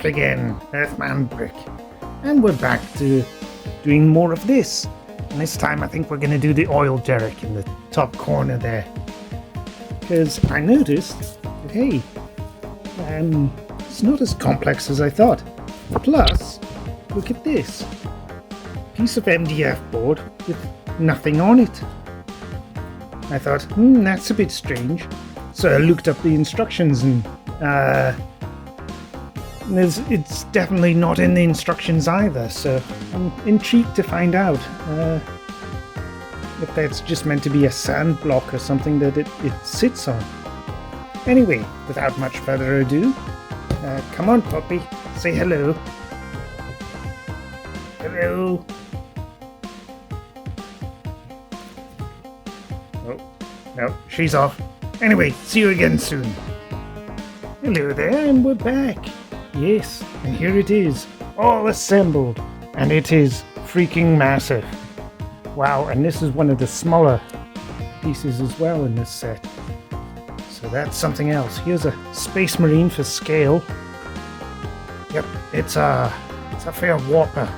again, earthmanbrick. And we're back to doing more of this. And this time I think we're going to do the oil derrick in the top corner there. Because I noticed that, hey, it's not as complex as I thought. Plus, look at this. Piece of MDF board with nothing on it. I thought, that's a bit strange. So I looked up the instructions and it's definitely not in the instructions either. So I'm intrigued to find out if that's just meant to be a sand block or something that it sits on. Anyway, without much further ado, come on, puppy, say hello. Hello. Oh, no, she's off. Anyway, see you again soon. Hello there, and we're back. Yes, and here it is, all assembled, and it is freaking massive. Wow, and this is one of the smaller pieces as well in this set. So that's something else. Here's a Space Marine for scale. Yep, it's a fair whopper.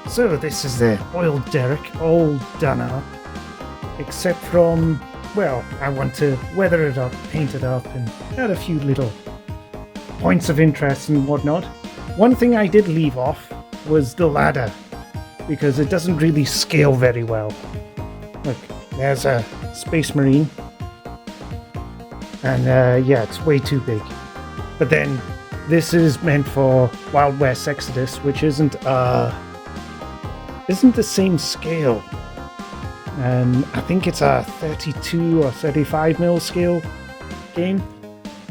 So this is the oil derrick, all done up, except from, well, I want to weather it up, paint it up, and add a few little points of interest and whatnot. One thing I did leave off was the ladder, because it doesn't really scale very well. Look, there's a Space Marine, and yeah, it's way too big. But then this is meant for Wild West Exodus, which isn't the same scale. I think it's a 32 or 35 mil scale game.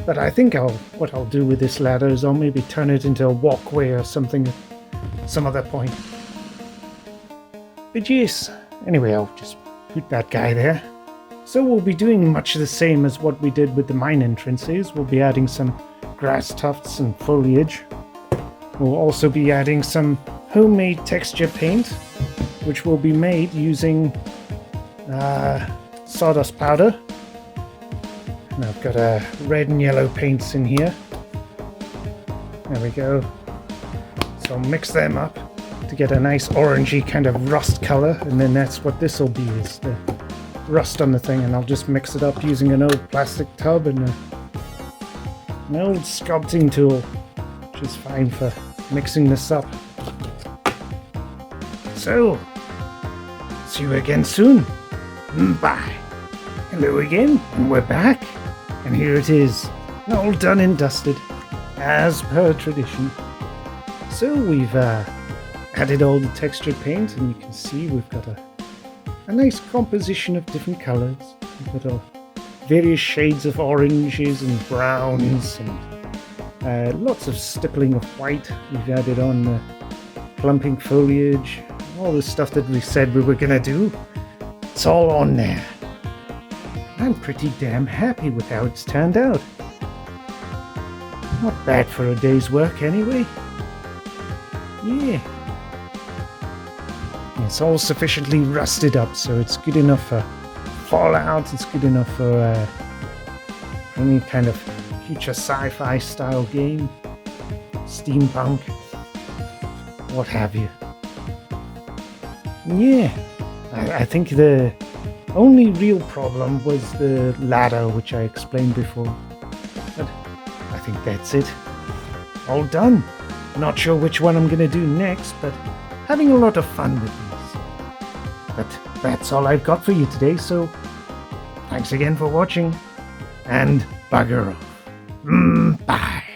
But I think what I'll do with this ladder is I'll maybe turn it into a walkway or something at some other point. But yes, anyway, I'll just put that guy there. So we'll be doing much the same as what we did with the mine entrances. We'll be adding some grass tufts and foliage. We'll also be adding some homemade texture paint, which will be made using sawdust powder. And I've got red and yellow paints in here. There we go. So I'll mix them up to get a nice orangey kind of rust color, and then that's what this will be, is the rust on the thing. And I'll just mix it up using an old plastic tub and an old sculpting tool, which is fine for mixing this up. So, see you again soon. Bye. Hello again, and we're back. And here it is, all done and dusted, as per tradition. So we've added all the textured paint, and you can see we've got a nice composition of different colours. We've got various shades of oranges and browns, and lots of stippling of white. We've added on the clumping foliage, all the stuff that we said we were going to do. It's all on there. I'm pretty damn happy with how it's turned out. Not bad for a day's work anyway. Yeah. It's all sufficiently rusted up, so it's good enough for Fallout. It's good enough for any kind of future sci-fi style game, steampunk, what have you. Yeah, I think the only real problem was the ladder, which I explained before. But I think that's it. All done. Not sure which one I'm going to do next, but having a lot of fun with these. But that's all I've got for you today, so thanks again for watching, and bugger off. Bye.